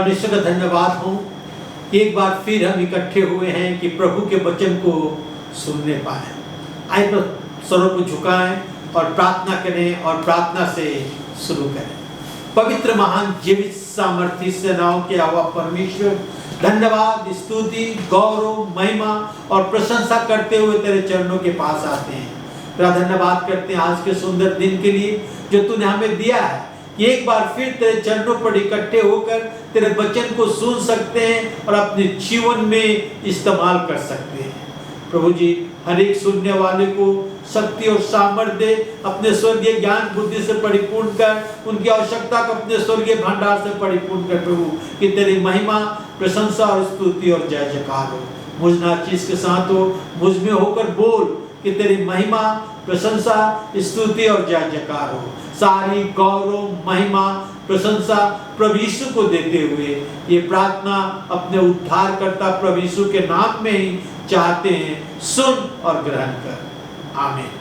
परमेश्वर का धन्यवाद हो, एक बार फिर हम इकट्ठे हुए हैं कि प्रभु के वचन को सुनने पाए। आइए तो सरों को झुकाएं और प्रार्थना करें और प्रार्थना से शुरू करें। पवित्र महान जीवित सामर्थी सेनाओं के यहोवा परमेश्वर, धन्यवाद, स्तुति, गौरव, महिमा और प्रशंसा करते हुए तेरे चरणों के पास आते हैं। तेरा धन्यवाद करते हैं आज के सुंदर दिन के लिए जो तूने हमें दिया है कि एक बार फिर तेरे चरणों पर इकट्ठे होकर तेरे वचन को सुन सकते हैं और अपने जीवन में इस्तेमाल कर सकते हैं। प्रभु जी, हर एक सुनने वाले को शक्ति और सामर्थ्य दे, अपने स्वर्गीय ज्ञान बुद्धि से परिपूर्ण कर, उनकी आवश्यकता को अपने स्वर्गीय भंडार से परिपूर्ण कर प्रभु, कि तेरी महिमा, प्रशंसा और स्तुति और जय जयकार हो। मुझ नाचीज के साथ हो, मुझ में होकर बोल कि तेरी महिमा, प्रशंसा, स्तुति और जय जयकार हो। सारी गौरव, महिमा, प्रशंसा प्रभु यीशु को देते हुए ये प्रार्थना अपने उद्धारकर्ता प्रभु यीशु के नाम में ही चाहते हैं। सुन और ग्रहण कर। आमीन।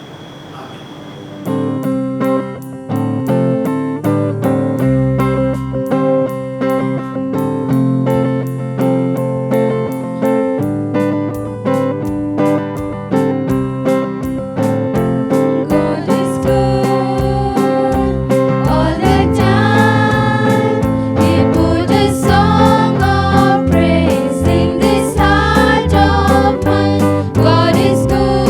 God is good.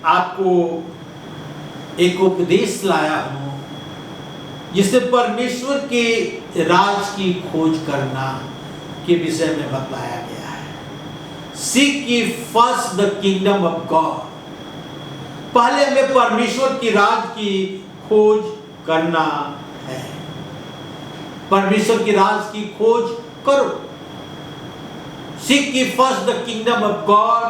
आपको एक उपदेश लाया हूं जिसे परमेश्वर के राज की खोज करना के विषय में बताया गया है। Seek ye first the kingdom of God। पहले हमें परमेश्वर की राज की खोज करना है। परमेश्वर की राज की खोज करो। Seek ye first the kingdom of God,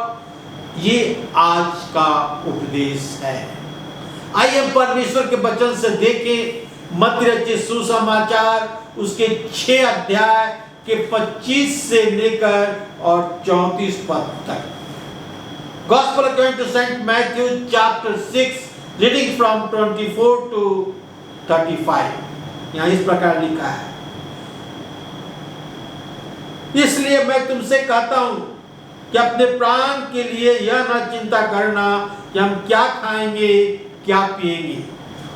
ये आज का उपदेश है। आइए हम परमेश्वर के वचन से देखें मत्ती रचित सुसमाचार उसके 6 अध्याय के 25 से लेकर और 34 पद तक। Gospel according to Saint Matthew chapter 6 reading from 24 to 35। यहाँ इस प्रकार लिखा है, इसलिए मैं तुमसे कहता हूं कि अपने प्राण के लिए यह न चिंता करना कि हम क्या खाएंगे क्या पिएंगे,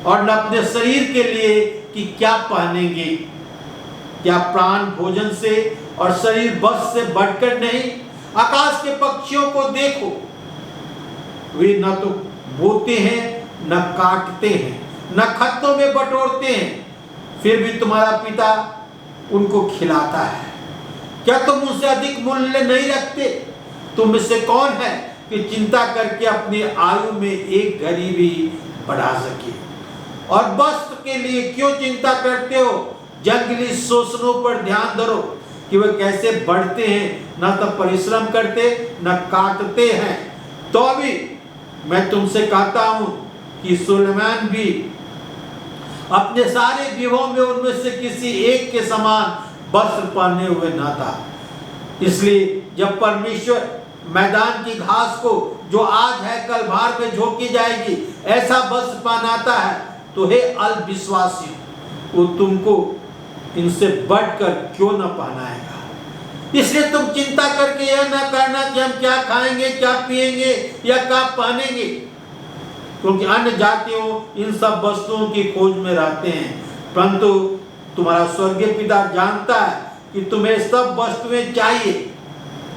और न अपने शरीर के लिए कि क्या पहनेंगे। क्या प्राण भोजन से और शरीर वस्त्र से बढ़कर नहीं? आकाश के पक्षियों को देखो, वे न तो बोते हैं न काटते हैं न खत्तों में बटोरते हैं, फिर भी तुम्हारा पिता उनको खिलाता है। क्या तुम उनसे अधिक मूल्य नहीं रखते? तुम में से कौन है कि चिंता करके अपनी आयु में एक घड़ी भी बढ़ा सके? और वस्त्र के लिए क्यों चिंता करते हो? जंगली शोषणों पर ध्यान धरो कि वे कैसे बढ़ते हैं, न तो परिश्रम करते न काटते हैं। तो भी मैं तुमसे कहता हूं कि सुलेमान भी अपने सारे विवाहों में उनमें से किसी एक के समान वस्त्र पहने हुए न था। इसलिए जब परमेश्वर मैदान की घास को जो आज है कल भार में झोंकी जाएगी ऐसा वस्त्र पहनाता है, तो हे अल्पविश्वासी, वो तुमको इनसे बढ़कर क्यों न पहनाएगा। इसलिए तुम चिंता करके यह न करना कि हम क्या खाएंगे क्या पिएंगे या क्या पहनेंगे, क्योंकि अन्य जातियों इन सब वस्तुओं की खोज में रहते हैं, परंतु तुम्हारा स्वर्गीय पिता जानता है कि तुम्हें सब वस्तुएं चाहिए।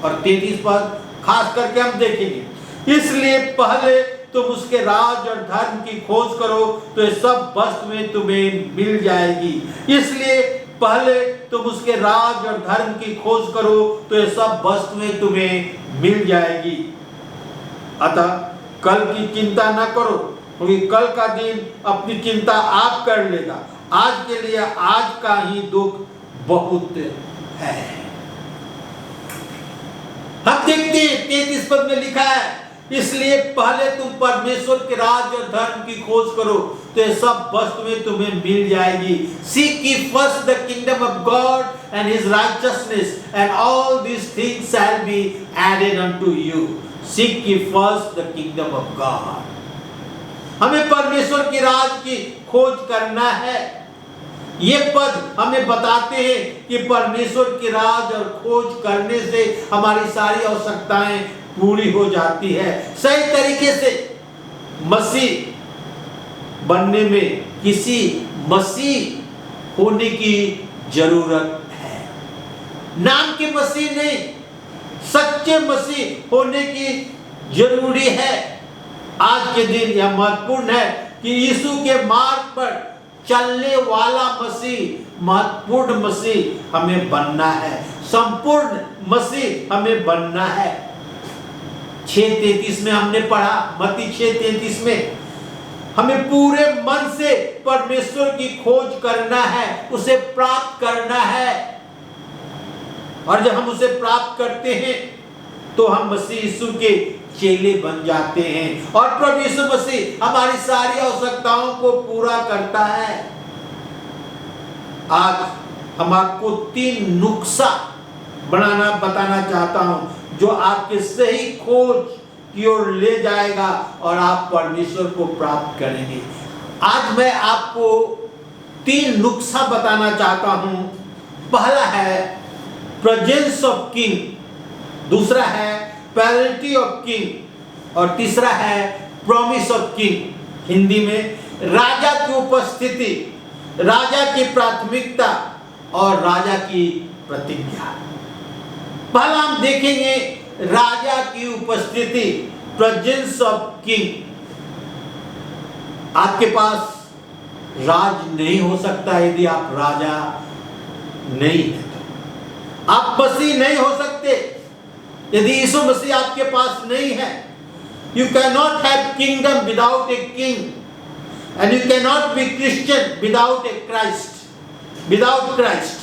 और 33 पद खास करके हम देखेंगे, इसलिए पहले तुम उसके राज और धर्म की खोज करो तो ये सब वस्तुएं तुम्हें मिल जाएगी। इसलिए पहले तुम उसके राज और धर्म की खोज करो तो ये सब वस्तुएं तुम्हें मिल जाएगी। अतः कल की चिंता न करो, क्योंकि कल का दिन अपनी चिंता आप कर लेगा। आज के लिए आज का ही दुख बहुत है। हम देखते हैं 33 पद में लिखा है, इसलिए पहले तुम परमेश्वर के राज और धर्म की खोज करो तो ये सब वस्तुएं तुम्हें मिल जाएगी। Seek ye first the kingdom of God and his righteousness, and all these things shall be added unto you। Seek ye first the kingdom of God। हमें परमेश्वर के राज की खोज करना है। ये पद हमें बताते हैं कि परमेश्वर के राज और खोज करने से हमारी सारी आवश्यकताएं पूरी हो जाती है। सही तरीके से मसीह बनने में किसी मसीह होने की जरूरत है। नाम के मसीह नहीं, सच्चे मसीह होने की जरूरी है। आज के दिन यह महत्वपूर्ण है कि यीशु के मार्ग पर चलने वाला मसीह, महत्वपूर्ण मसीह हमें बनना है, संपूर्ण मसीह हमें बनना है। 6:33 में हमने पढ़ा, मत्ती 6:33 में हमें पूरे मन से परमेश्वर की खोज करना है, उसे प्राप्त करना है। और जब हम उसे प्राप्त करते हैं तो हम मसीह यीशु के चेले बन जाते हैं और प्रभु यीशु मसीह हमारी सारी आवश्यकताओं को पूरा करता है। आज हम आपको 3 नुस्खा बताना चाहता हूं जो आपके सही खोज की ओर ले जाएगा और आप परमेश्वर को प्राप्त करेंगे। आज मैं आपको 3 नुस्खा बताना चाहता हूं। पहला है प्रेजेंस ऑफ किंग, दूसरा है पैरिटी ऑफ किंग और तीसरा है प्रॉमिस ऑफ किंग। हिंदी में राजा की उपस्थिति, राजा की प्राथमिकता और राजा की प्रतिज्ञा। पहला हम देखेंगे राजा की उपस्थिति, प्रेजेंस ऑफ किंग। आपके पास राज नहीं हो सकता यदि आप राजा नहीं है। आप मसीह नहीं हो सकते यदि यीशु मसीह आपके पास नहीं है। You cannot have kingdom without a king, and you cannot be Christian without a Christ, without Christ.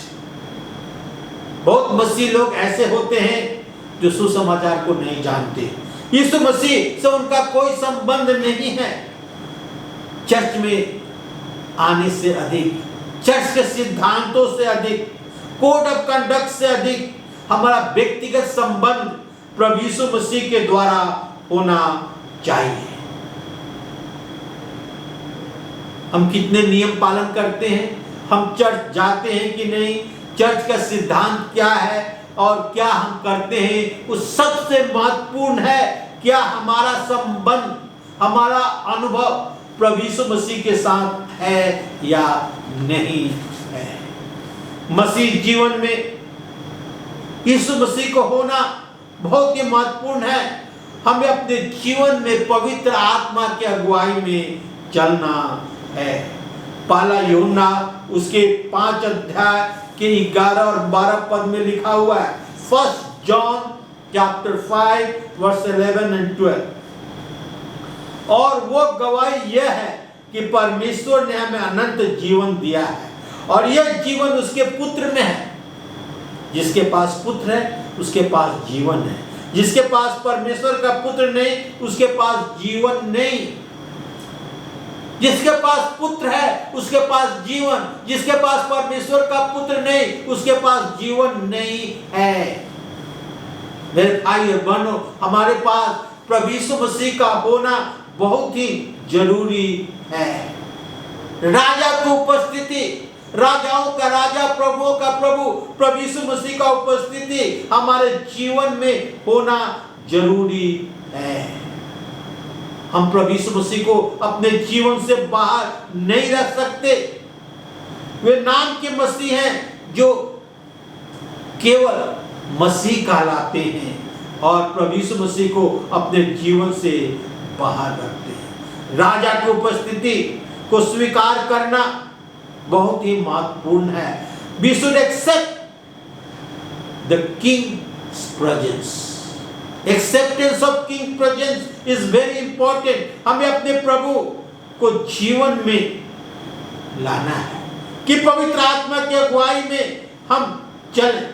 बहुत मसीह लोग ऐसे होते हैं जो सुसमाचार को नहीं जानते। यीशु मसीह से उनका कोई संबंध नहीं है। चर्च में आने से अधिक, चर्च के सिद्धांतों से अधिक, कोड ऑफ कंडक्ट से अधिक हमारा व्यक्तिगत संबंध प्रभु यीशु मसीह के द्वारा होना चाहिए। हम कितने नियम पालन करते हैं, हम चर्च जाते हैं कि नहीं, चर्च का सिद्धांत क्या है और क्या हम करते हैं, उस सबसे महत्वपूर्ण है क्या हमारा संबंध, हमारा अनुभव प्रभु यीशु मसीह के साथ है या नहीं है। मसीह जीवन में यीशु मसीह को होना बहुत ही महत्वपूर्ण है। हमें अपने जीवन में पवित्र आत्मा की अगुवाई में चलना है। पहला यूहन्ना उसके 5 अध्याय के 11 और 12 पद में लिखा हुआ है। 1 John chapter 5 verse 11 and 12। और वो गवाही यह है कि परमेश्वर ने हमें अनंत जीवन दिया है और यह जीवन उसके पुत्र में है। जिसके पास पुत्र है उसके पास जीवन है, जिसके पास परमेश्वर का पुत्र नहीं उसके पास जीवन नहीं। जिसके पास पुत्र है उसके पास जीवन, जिसके पास परमेश्वर का पुत्र नहीं उसके पास जीवन नहीं है। मेरे भाई और बहनों, हमारे पास प्रभु यीशु मसीह का होना बहुत ही जरूरी है। राजा की उपस्थिति, राजाओं का राजा, प्रभुओं का प्रभु, प्रभु यीशु मसीह का उपस्थिति हमारे जीवन में होना जरूरी है। हम प्रभु यीशु मसीह को अपने जीवन से बाहर नहीं रख सकते। वे नाम के मसीह हैं जो केवल मसीह कहलाते हैं और प्रभु यीशु मसीह को अपने जीवन से बाहर रखते हैं। राजा की उपस्थिति को स्वीकार करना बहुत ही महत्वपूर्ण है। We should accept the king's presence. Acceptance of king's presence is very important. हमें अपने प्रभु को जीवन में लाना है कि पवित्र आत्मा की अगुवाई में हम चलें।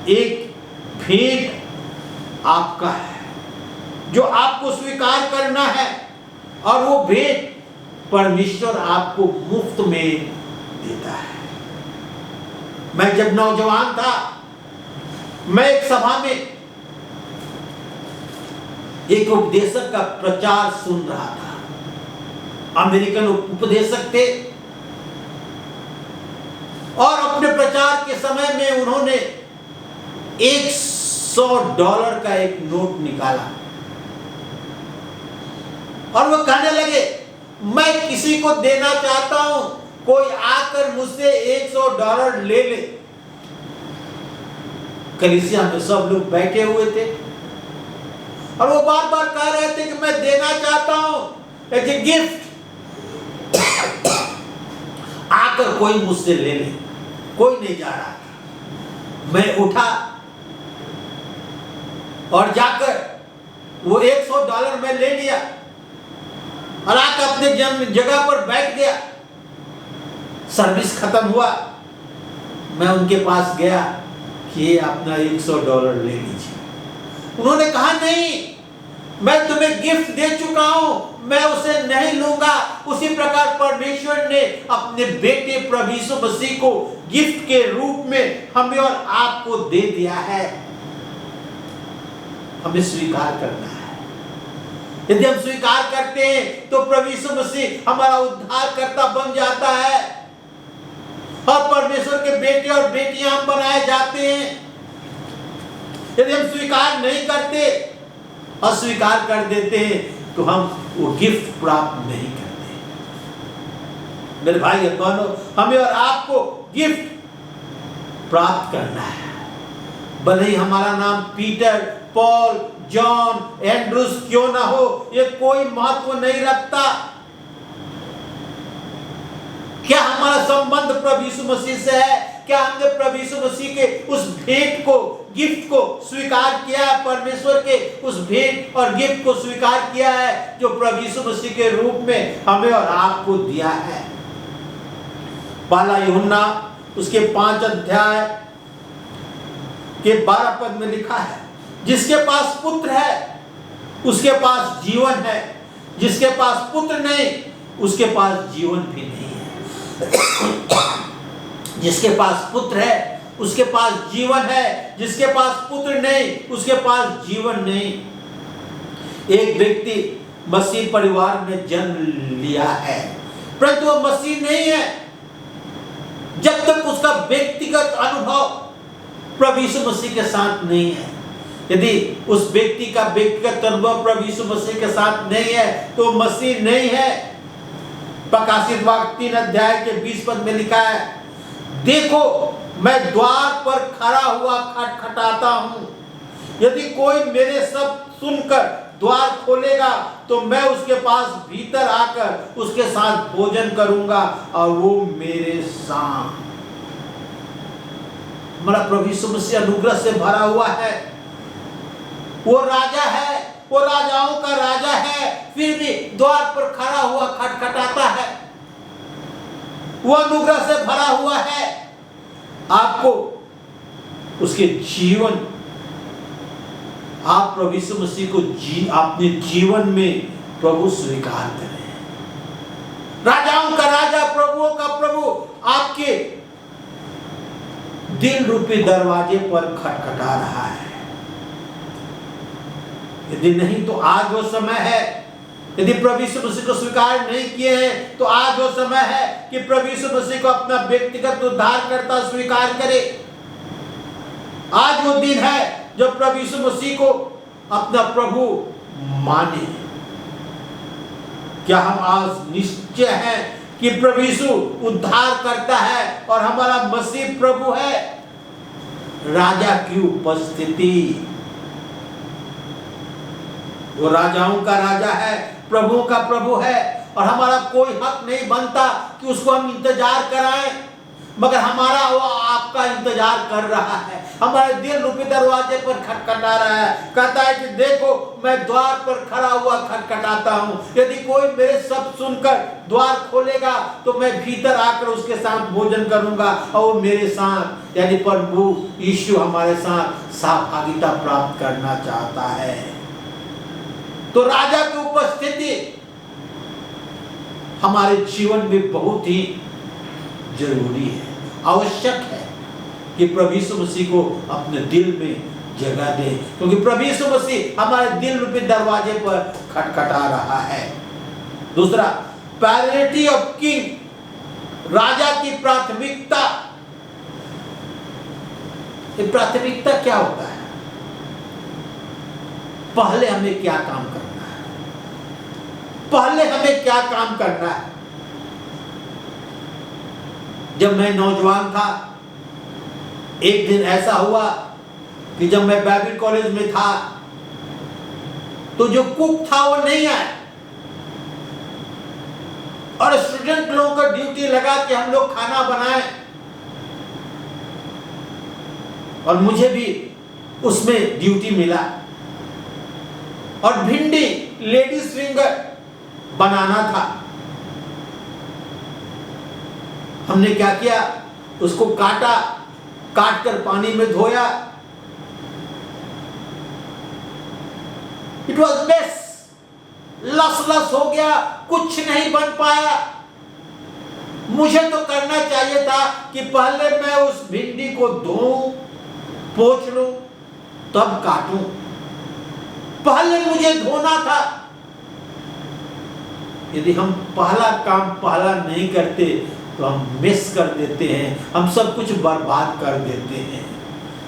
एक भेंट आपका है जो आपको स्वीकार करना है और वो भेंट परमेश्वर आपको मुफ्त में देता है। मैं जब नौजवान था, मैं एक सभा में एक उपदेशक का प्रचार सुन रहा था। अमेरिकन उपदेशक थे और अपने प्रचार के समय में उन्होंने $100 का एक नोट निकाला और वो कहने लगे, मैं किसी को देना चाहता हूं, कोई आकर मुझसे $100 ले ले। कलीसिया में सब लोग बैठे हुए थे और वो बार बार कह रहे थे कि मैं देना चाहता हूं, एज ए गिफ्ट। आकर कोई मुझसे ले ले, कोई नहीं जा रहा था। मैं उठा और जाकर वो $100 में ले लिया और आकर अपने जगह पर बैठ गया। सर्विस खत्म हुआ, मैं उनके पास गया कि ये अपना $100 ले लीजिए। उन्होंने कहा, नहीं, मैं तुम्हें गिफ्ट दे चुका हूं, मैं उसे नहीं लूंगा। उसी प्रकार परमेश्वर ने अपने बेटे प्रभु यीशु मसीह को गिफ्ट के रूप में हमें और आपको दे दिया है। हमें स्वीकार करना है। यदि हम स्वीकार करते हैं तो प्रभु यीशु मसीह हमारा उद्धारकर्ता बन जाता है और परमेश्वर के बेटे और बेटियां हम बनाए जाते हैं। यदि हम स्वीकार नहीं करते, अस्वीकार कर देते हैं, तो हम वो गिफ्ट प्राप्त नहीं करते। मेरे भाई और बहनों, हमें और आपको गिफ्ट प्राप्त करना है। भले ही हमारा नाम पीटर, पॉल, जॉन, एंड्रूस क्यों ना हो, ये कोई महत्व नहीं रखता। क्या हमारा संबंध प्रभु यीशु मसीह से है? क्या हमने प्रभु यीशु मसीह के उस भेंट को, गिफ्ट को स्वीकार किया है? परमेश्वर के उस भेंट और गिफ्ट को स्वीकार किया है जो प्रभु यीशु मसीह के रूप में हमें और आपको दिया है। पहला यूहन्ना उसके 5 अध्याय के 12 पद में लिखा है, जिसके पास पुत्र है उसके पास जीवन है, जिसके पास पुत्र नहीं उसके पास जीवन भी नहीं है। जिसके पास पुत्र है उसके पास जीवन है, जिसके पास पुत्र नहीं उसके पास जीवन नहीं। एक व्यक्ति मसीह परिवार में जन्म लिया है परंतु वह मसीह नहीं है जब तक उसका व्यक्तिगत अनुभव प्रभु यीशु मसीह के साथ नहीं है। यदि उस व्यक्ति का व्यक्तिगत अनुभव प्रभु यीशु मसीह के साथ नहीं है तो मसीह नहीं है। प्रकाशित वाक्य 3 अध्याय के 20 पद में लिखा है, देखो मैं द्वार पर खड़ा हुआ खटखटाता हूं, यदि कोई मेरे शब्द सुनकर द्वार खोलेगा तो मैं उसके पास भीतर आकर उसके साथ भोजन करूंगा और वो मेरे साथ। हमारा प्रभु यीशु मसीह अनुग्रह से भरा हुआ है। वो राजा है, वो राजाओं का राजा है, फिर भी द्वार पर खड़ा हुआ खटखटाता है। वो अनुग्रह से भरा हुआ है। आपको उसके जीवन, आप प्रभु यीशु मसीह को अपने जीवन में प्रभु स्वीकार करें। राजाओं का राजा, प्रभुओं का प्रभु आपके दिल रूपी दरवाजे पर खटखटा रहा है। यदि नहीं तो आज वो समय है। यदि प्रभु यीशु मसीह को स्वीकार नहीं किए हैं तो आज वो समय है कि प्रभु यीशु मसीह को अपना व्यक्तिगत उद्धारकर्ता स्वीकार करे। आज वो दिन है जब प्रभु यीशु मसीह को अपना प्रभु माने। क्या हम आज निश्चय हैं कि प्रभु यीशु उद्धार करता है और हमारा मसीह प्रभु है? राजा की उपस्थिति, वो राजाओं का राजा है, प्रभुओं का प्रभु है और हमारा कोई हक नहीं बनता कि उसको हम इंतजार कराएं, मगर हमारा वो आपका इंतजार कर रहा है। हमारे दिल रूपी दरवाजे पर खटखटा रहा है। कहता है कि देखो मैं द्वार पर खड़ा हुआ खटखटाता हूँ, यदि कोई मेरे शब्द सुनकर द्वार खोलेगा तो मैं भीतर आकर उसके साथ भोजन करूंगा और वो मेरे साथ, यानी प्रभु यीशु हमारे साथ सहभागिता प्राप्त करना चाहता है। तो राजा की उपस्थिति हमारे जीवन में बहुत ही जरूरी है, आवश्यक है कि प्रभु यीशु मसीह को अपने दिल में जगह दे, क्योंकि प्रभु यीशु मसीह हमारे दिल रूपी दरवाजे पर खटखटा रहा है। दूसरा, प्रायोरिटी ऑफ किंग, राजा की प्राथमिकता। ये प्राथमिकता क्या होता है? पहले हमें क्या काम करना है? पहले हमें क्या काम करना है? जब मैं नौजवान था, एक दिन ऐसा हुआ कि जब मैं बाइबल कॉलेज में था तो जो कुक था वो नहीं आया और स्टूडेंट लोगों का ड्यूटी लगा कि हम लोग खाना बनाएं और मुझे भी उसमें ड्यूटी मिला और भिंडी लेडीज फिंगर बनाना था। हमने क्या किया, उसको काटा, काट कर पानी में धोया। इट वॉज मेस, लस हो गया, कुछ नहीं बन पाया। मुझे तो करना चाहिए था कि पहले मैं उस भिंडी को धोऊं, पोंछ लूं, तब काटूं। पहले मुझे धोना था। यदि हम पहला काम पहला नहीं करते तो हम मिस कर देते हैं, हम सब कुछ बर्बाद कर देते हैं।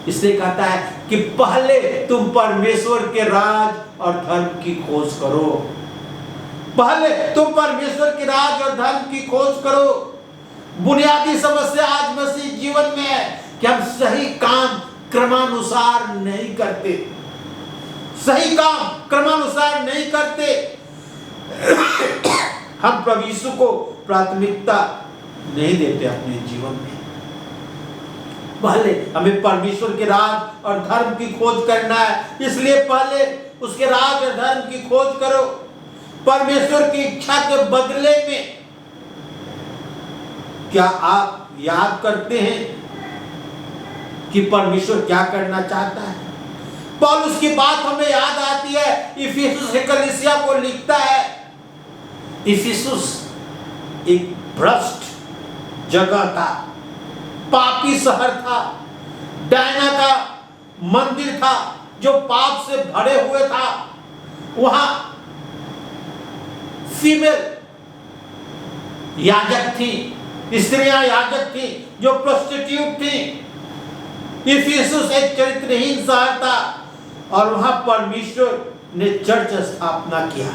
इसलिए कहता है कि पहले तुम परमेश्वर के राज और धर्म की खोज करो। पहले तुम परमेश्वर के राज और धर्म की खोज करो। बुनियादी समस्या आज मसीह जीवन में है कि हम सही काम क्रमानुसार नहीं करते, सही काम क्रमानुसार नहीं करते। हम प्रभु यीशु को प्राथमिकता नहीं देते अपने जीवन में। पहले हमें परमेश्वर के राज और धर्म की खोज करना है, इसलिए पहले उसके राज और धर्म की खोज करो। परमेश्वर की इच्छा के बदले में क्या आप याद करते हैं कि परमेश्वर क्या करना चाहता है? पौलुस की बात हमें याद आती है। इफिसुस कलीसिया को लिखता है, इफिसुस एक भ्रष्ट जगह था, पापी शहर था, डायना का मंदिर था जो पाप से भरे हुए था। वहां फीमेल याजक थी, स्त्रियां याजक थी जो प्रोस्टिट्यूट थी। इफिसुस एक चरित्रहीन शहर था और वहां परमेश्वर ने चर्च स्थापना किया।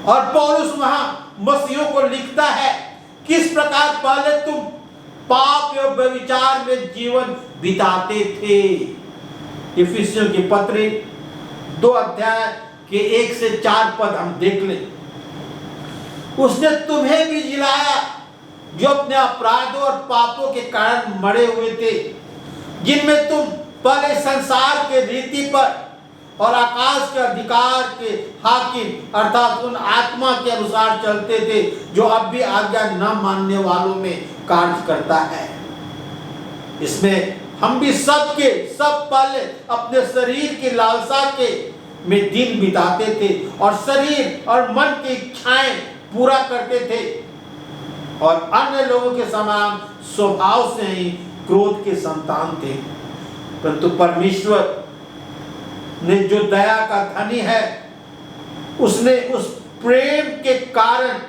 और पौलुस वहां मसीहों को लिखता है किस प्रकार पहले तुम पाप और व्यभिचार में जीवन बिताते थे। इफिसियों की पत्री 2 अध्याय के 1 से 4 पद हम देख लें। उसने तुम्हें भी जिलाया जो अपने अपराधों और पापों के कारण मरे हुए थे, जिनमें तुम पहले संसार के रीति पर और आकाश के अधिकार के हाकिम अर्थात उन आत्मा के अनुसार चलते थे जो अब भी आज्ञा न मानने वालों में कार्य करता है। इसमें हम भी सब पहले अपने शरीर की लालसा के में दिन बिताते थे और शरीर और मन की इच्छाएं पूरा करते थे और अन्य लोगों के समान स्वभाव से ही क्रोध के संतान थे। परंतु परमेश्वर ने जो दया का धनी है, उसने उस प्रेम के कारण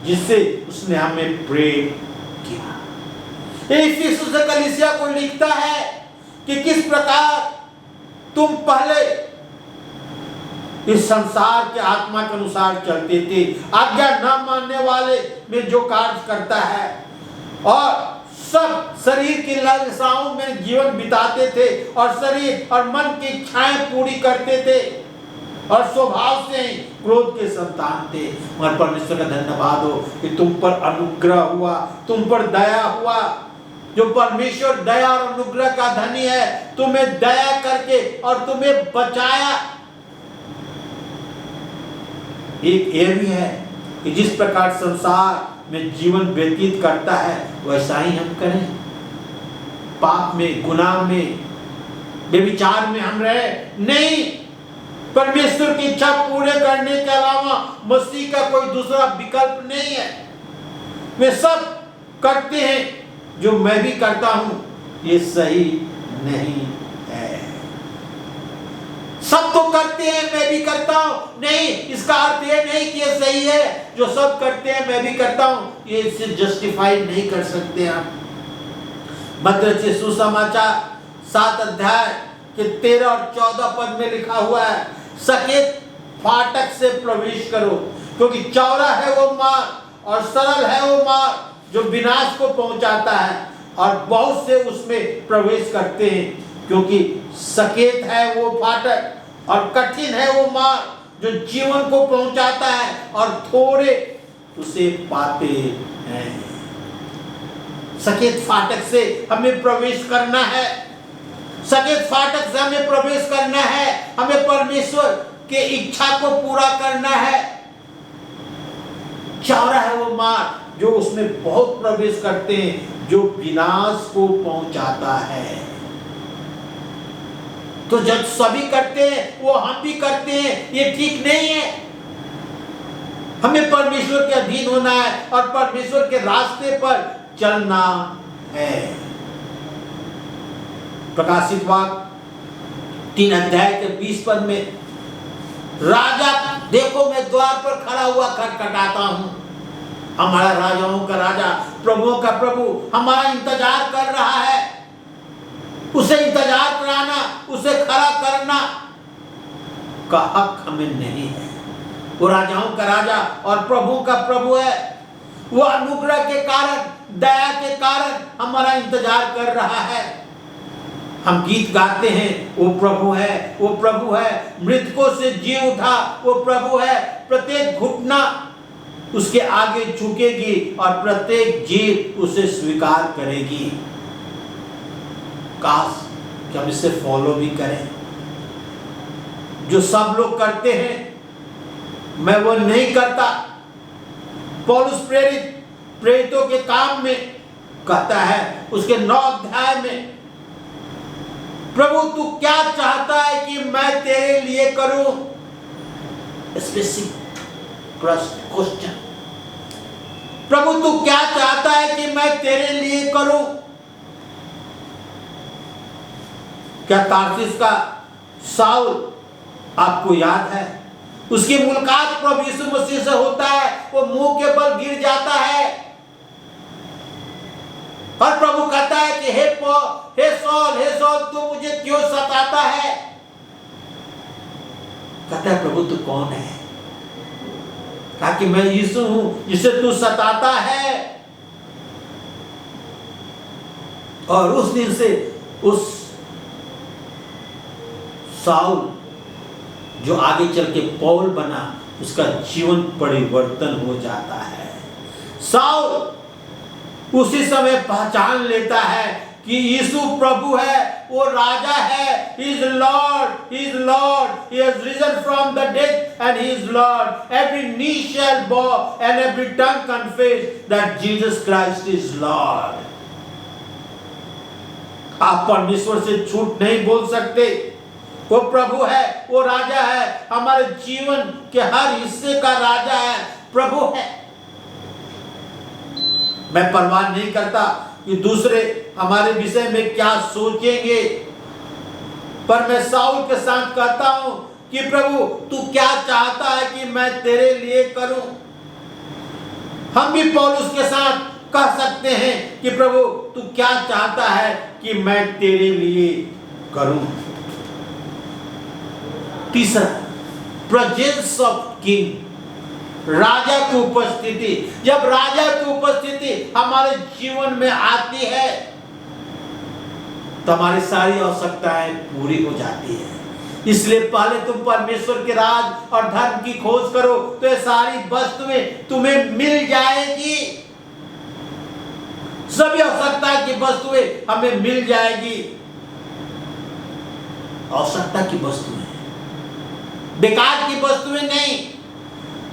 जिससे उसने हमें प्रेम किया। इफिसुस कलीसिया को लिखता है कि किस प्रकार तुम पहले इस संसार के आत्मा के अनुसार चलते थे, आज्ञा न मानने वाले में जो कार्य करता है, और सब शरीर की लालसाओं में जीवन बिताते थे और शरीर और मन की इच्छाएं पूरी करते थे और स्वभाव से ही क्रोध के संतान थे। मगर परमेश्वर का धन्यवाद हो कि तुम पर अनुग्रह हुआ, तुम पर दया हुआ। जो परमेश्वर दया और अनुग्रह का धनी है, तुम्हें दया करके और तुम्हें बचाया। एक ये भी है कि जिस प्रकार संसार में जीवन व्यतीत करता है वैसा ही हम करें। पाप में, गुनाह में, व्यभिचार में हम रहे नहीं। परमेश्वर की इच्छा पूरे करने के अलावा मसीह का कोई दूसरा विकल्प नहीं है। वे सब करते हैं जो मैं भी करता हूं, ये सही नहीं है। सब तो करते हैं मैं भी करता हूं, नहीं, इसका अर्थ ये नहीं कि ये सही है। जो सब करते हैं मैं भी करता हूं, ये इसे जस्टिफाई नहीं कर सकते हम। मत्ती सुसमाचार 7 अध्याय के 13 और 14 पद में लिखा हुआ है, सकेत फाटक से प्रवेश करो, क्योंकि चौड़ा है वो मार्ग और सरल है वो मार्ग जो विनाश को पहुंचाता है, और बहुत से उसमें प्रवेश करते हैं। क्योंकि सकेत है वो फाटक और कठिन है वो मार्ग जो जीवन को पहुंचाता है, और थोड़े उसे पाते हैं। सकेत फाटक से हमें प्रवेश करना है। सकेत फाटक से हमें प्रवेश करना है। हमें परमेश्वर के इच्छा को पूरा करना है। चौड़ा है वो मार्ग जो उसमें बहुत प्रवेश करते हैं, जो विनाश को पहुंचाता है। तो जब सभी करते हैं वो हम भी करते हैं, ये ठीक नहीं है। हमें परमेश्वर के अधीन होना है और परमेश्वर के रास्ते पर चलना है। प्रकाशित वाक्य 3 अध्याय के 20 पद में, राजा देखो मैं द्वार पर खड़ा हुआ खटखटाता हूं। हमारा राजाओं का राजा, प्रभुओं का प्रभु हमारा इंतजार कर रहा है। उसे इंतजार कराना, उसे खड़ा करना का हक हमें नहीं है। वो राजाओं का राजा और प्रभुओं का प्रभु है। वो अनुग्रह के कारण, दया के कारण हमारा इंतजार कर रहा है। हम गीत गाते हैं, वो प्रभु है, वो प्रभु है। मृतकों से जी उठा वो प्रभु है। प्रत्येक घुटना उसके आगे झुकेगी और प्रत्येक जीव उसे स्वीकार करेगी। काश कि हम इसे फॉलो भी करें। जो सब लोग करते हैं मैं वो नहीं करता। पौलुस प्रेरितों के काम में कहता है उसके 9 अध्याय में, प्रभु तू क्या चाहता है कि मैं तेरे लिए करूं? Specific question. प्रभु तू क्या चाहता है कि मैं तेरे लिए करूं? क्या तार्सिस का शाऊल आपको याद है? उसकी मुलाकात प्रभु यीशु मसीह से होता है, वो मुंह के बल गिर जाता है और प्रभु कहता है कि हे सौल तू मुझे क्यों सताता है? कहता है प्रभु तू कौन है? कहा कि मैं यीशु हूं जिसे तू सताता है। और उस दिन से उस शाऊल जो आगे चल के पौल बना, उसका जीवन परिवर्तन हो जाता है। शाऊल उसी समय पहचान लेता है कि यीशु प्रभु है, वो राजा है। He is Lord, He is Lord. He has risen from the dead and He is Lord. Every knee shall bow and every tongue confess that Jesus Christ is Lord. आप परमेश्वर से झूठ नहीं बोल सकते। वो प्रभु है, वो राजा है, हमारे जीवन के हर हिस्से का राजा है, प्रभु है। मैं परवाह नहीं करता कि दूसरे हमारे विषय में क्या सोचेंगे, पर मैं शाऊल के साथ कहता हूं कि प्रभु तू क्या चाहता है कि मैं तेरे लिए करूं? हम भी पौलुस के साथ कह सकते हैं कि प्रभु तू क्या चाहता है कि मैं तेरे लिए करूं? तीसरा, प्रेजेंस ऑफ किंग, राजा की उपस्थिति। जब राजा की उपस्थिति हमारे जीवन में आती है तो हमारी सारी आवश्यकताएं पूरी हो जाती है। इसलिए पहले तुम परमेश्वर के राज और धर्म की खोज करो तो ये सारी वस्तुएं तुम्हें मिल जाएगी। सभी आवश्यकता की वस्तुएं हमें मिल जाएगी। आवश्यकता की वस्तुएं, बेकार की वस्तुएं नहीं।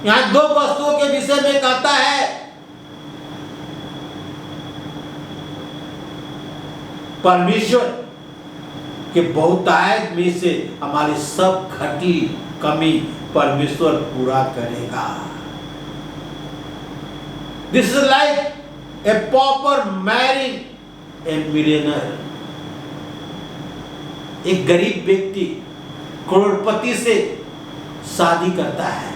यहां 2 वस्तुओं के विषय में कहता है। परमेश्वर के बहुतायत में से हमारी सब घटी कमी परमेश्वर पूरा करेगा। This is like a pauper marrying a millionaire. एक गरीब व्यक्ति करोड़पति से शादी करता है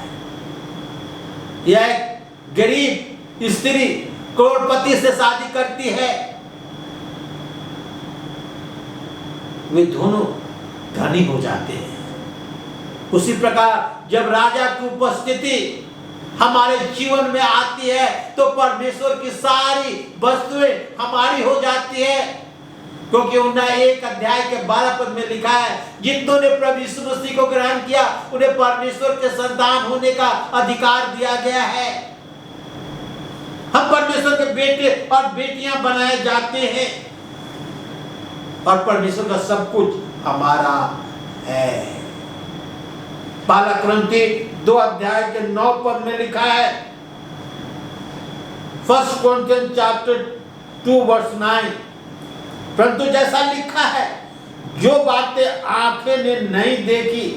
या एक गरीब स्त्री करोड़पति से शादी करती है, वे दोनों धनी हो जाते हैं। उसी प्रकार जब राजा की उपस्थिति हमारे जीवन में आती है तो परमेश्वर की सारी वस्तुएं हमारी हो जाती है, क्योंकि उन्हें 1 अध्याय के 12 पद में लिखा है, जितनों ने प्रभु यीशु मसीह को ग्रहण किया उन्हें परमेश्वर के संतान होने का अधिकार दिया गया है। हम परमेश्वर के बेटे और बेटियां बनाए जाते हैं और परमेश्वर का सब कुछ हमारा है। पहला कुरिन्थी 2 अध्याय के 9 पद में लिखा है, 1 Corinthians chapter 2 verse 9, परंतु जैसा लिखा है, जो बातें आंखें ने नहीं देखी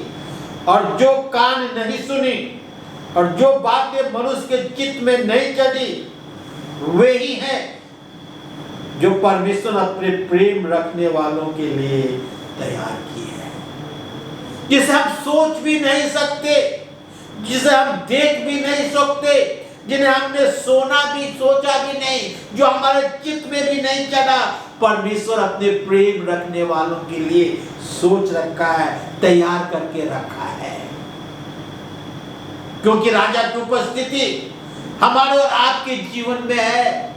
और जो कान नहीं सुनी और जो बातें मनुष्य के चित्त में नहीं चढ़ी, वे ही हैं जो परमेश्वर अपने प्रेम रखने वालों के लिए तैयार किए हैं। जिसे हम सोच भी नहीं सकते, जिसे हम देख भी नहीं सकते, जिन्हें हमने सोचा भी नहीं, जो हमारे चित्त में भी नहीं चढ़ा, परमेश्वर अपने प्रेम रखने वालों के लिए सोच रखा है, तैयार करके रखा है। क्योंकि राजा की उपस्थिति हमारे और आपके जीवन में है।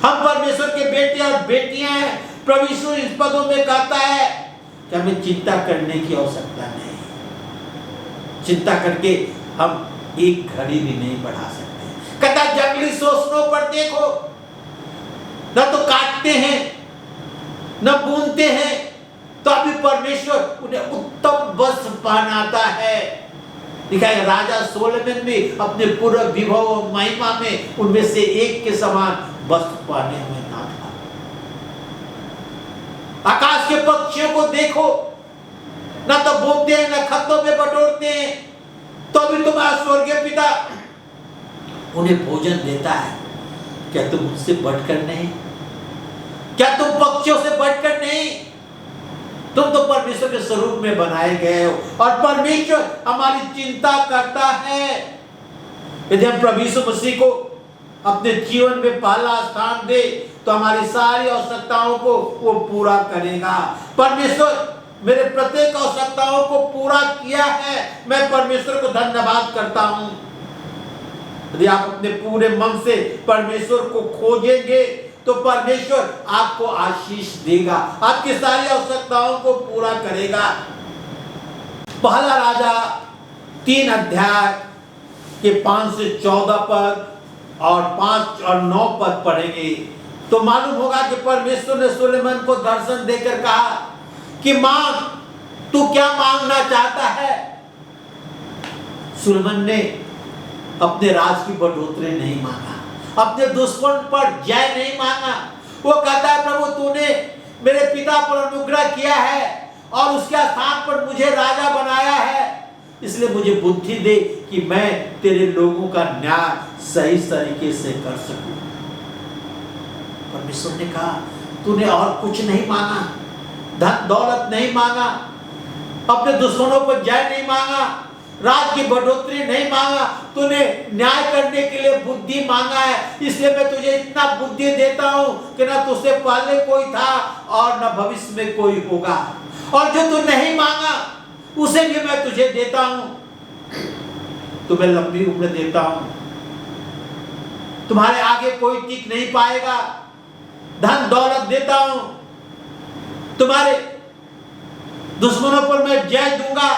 हम परमेश्वर के बेटे और बेटियां हैं। प्रभु यीशु इस पदों में कहता है कि हमें चिंता करने की आवश्यकता नहीं। चिंता करके हम एक घड़ी भी नहीं बढ़ा सकते। कहता जंगली शोषणों पर देखो, न तो काटते हैं न बुनते हैं, तो अभी परमेश्वर उन्हें उत्तम वस्त्र पहनाता है। लिखा है राजा सोलोमन भी अपने पूरे विभव और महिमा में उनमें से एक के समान वस्त्र पहने हुए ना था। आकाश के पक्षियों को देखो, ना तो बोते हैं ना खतों में बटोरते हैं, तो भी तुम्हारा स्वर्गीय पिता उन्हें भोजन देता है। क्या तुम उनसे बढ़कर नहीं? क्या तुम पक्षियों से बढ़कर नहीं? तुम तो परमेश्वर के स्वरूप में बनाए गए हो और परमेश्वर हमारी चिंता करता है। यदि हम प्रभु यीशु मसीह को अपने जीवन में पहला स्थान दे तो हमारी सारी आवश्यकताओं को वो पूरा करेगा। परमेश्वर मेरे प्रत्येक आवश्यकताओं को पूरा किया है, मैं परमेश्वर को धन्यवाद करता हूं। यदि आप अपने पूरे मन से परमेश्वर को खोजेंगे तो परमेश्वर आपको आशीष देगा, आपकी सारी आवश्यकताओं को पूरा करेगा। पहला राजा 3 अध्याय के 5 से 14 पद और 5 और 9 पद पढ़ेंगे तो मालूम होगा कि परमेश्वर ने सुलेमान को दर्शन देकर कहा कि मांग, तू क्या मांगना चाहता है। सुलेमान ने अपने राज की बढ़ोतरी नहीं मांगा, अपने दुश्मन पर जय नहीं मांगा। वो कहता है प्रभु तूने मेरे पिता पर अनुग्रह किया है और उसके स्थान पर मुझे राजा बनाया है, इसलिए मुझे बुद्धि दे कि मैं तेरे लोगों का न्याय सही तरीके से कर सकूं। परमेश्वर ने कहा तूने और कुछ नहीं मांगा, धन दौलत नहीं मांगा, अपने दुश्मनों पर जय नहीं मांगा, राज की बढ़ोतरी नहीं मांगा, तूने न्याय करने के लिए बुद्धि मांगा है। इसलिए मैं तुझे इतना बुद्धि देता हूं कि ना तुझसे पहले कोई था और ना भविष्य में कोई होगा, और जो तू नहीं मांगा उसे भी मैं तुझे देता हूं। तुम्हें लंबी उम्र देता हूं, तुम्हारे आगे कोई टिक नहीं पाएगा, धन दौलत देता हूं, तुम्हारे दुश्मनों पर मैं जय दूंगा।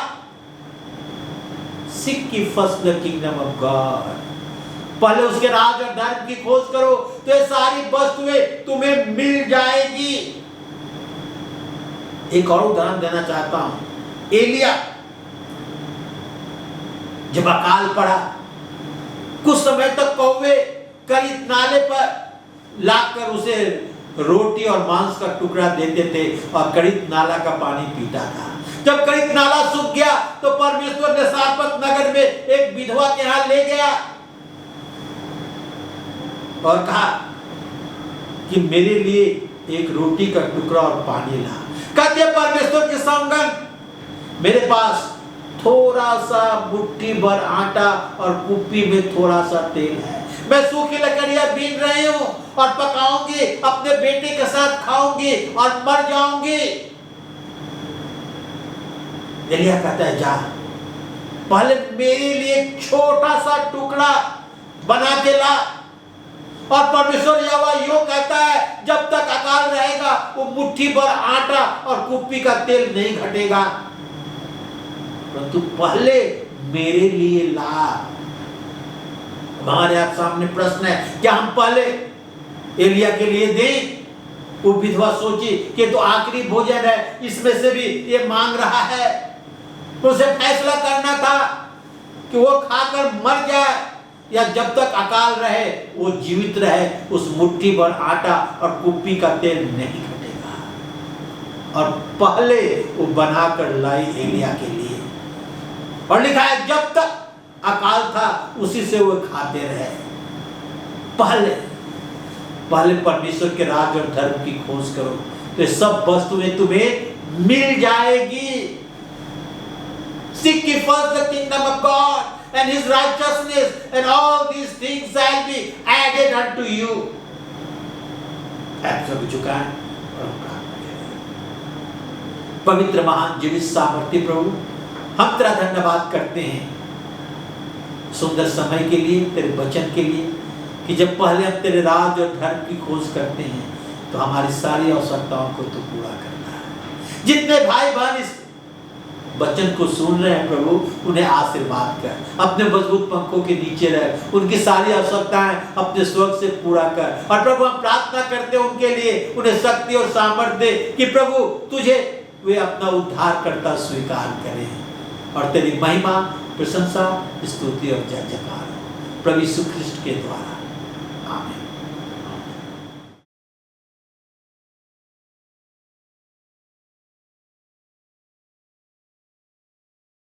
Seek ye first the kingdom of God, पहले उसके राज और धर्म की खोज करो तो ये सारी वस्तुएं तुम्हें मिल जाएगी। एक और उदाहरण देना चाहता हूं। एलिया जब अकाल पड़ा, कुछ समय तक कौवे करीत नाले पर लाकर उसे रोटी और मांस का टुकड़ा देते थे और करीत नाला का पानी पीता था। जब करीत नाला सूख गया तो परमेश्वर ने सारपत नगर में एक विधवा के यहाँ ले गया और कहा कि मेरे लिए एक रोटी का टुकड़ा और पानी ला। कहते परमेश्वर के संगन मेरे पास थोड़ा सा मुट्ठी भर आटा और कुप्पी में थोड़ा सा तेल है, मैं सूखी लकड़ियां बीन रही हूं और पकाऊंगी, अपने बेटे के साथ खाऊंगी और मर जाऊंगी। एलिया कहता है जा पहले मेरे लिए छोटा सा टुकड़ा बना के ला। और परमेश्वर यहोवा यूं कहता है जब तक अकाल रहेगा वो मुट्ठी भर आटा और कुप्पी का तेल नहीं घटेगा, परंतु पहले मेरे लिए ला। हमारे आप सामने प्रश्न है, क्या हम पहले एलिया के लिए दें? वो विधवा सोची कि तो आखिरी भोजन है, इसमें से भी ये मांग रहा है। उसे फैसला करना था कि वो खाकर मर जाए या जब तक अकाल रहे वो जीवित रहे, उस मुट्ठी भर आटा और कुप्पी का तेल नहीं घटेगा। और पहले वो बनाकर लाई एलिया के लिए, और लिखा है जब तक अकाल था उसी से वो खाते रहे। पहले परमेश्वर के राज और धर्म की खोज करो तो सब वस्तुएं तुम्हें मिल जाएगी। Seek ye first the kingdom of God and His righteousness, and all these things shall be added unto you. सब चुका है और पवित्र महान जीवित सामर्थ्य प्रभु, हम तेरा धन्यवाद करते हैं सुंदर समय के लिए, तेरे वचन के लिए, कि जब पहले हम तेरे राज और धर्म की खोज करते हैं तो हमारी सारी आवश्यकताओं को तू पूरा करता है। जितने भाई बहन इस वचन को सुन रहे हैं प्रभु, उन्हें आशीर्वाद कर, अपने मजबूत पंखों के नीचे रख, उनकी सारी आवश्यकताएं अपने स्वर्ग से पूरा कर। और प्रभु हम प्रार्थना करते हैं उनके लिए, उन्हें शक्ति और सामर्थ्य दे कि प्रभु तुझे वे अपना उद्धारकर्ता स्वीकार करें और तेरी महिमा, प्रशंसा, स्तुति और जय जयकार प्रभु यीशु ख्रिस्ट के द्वारा। आमीन।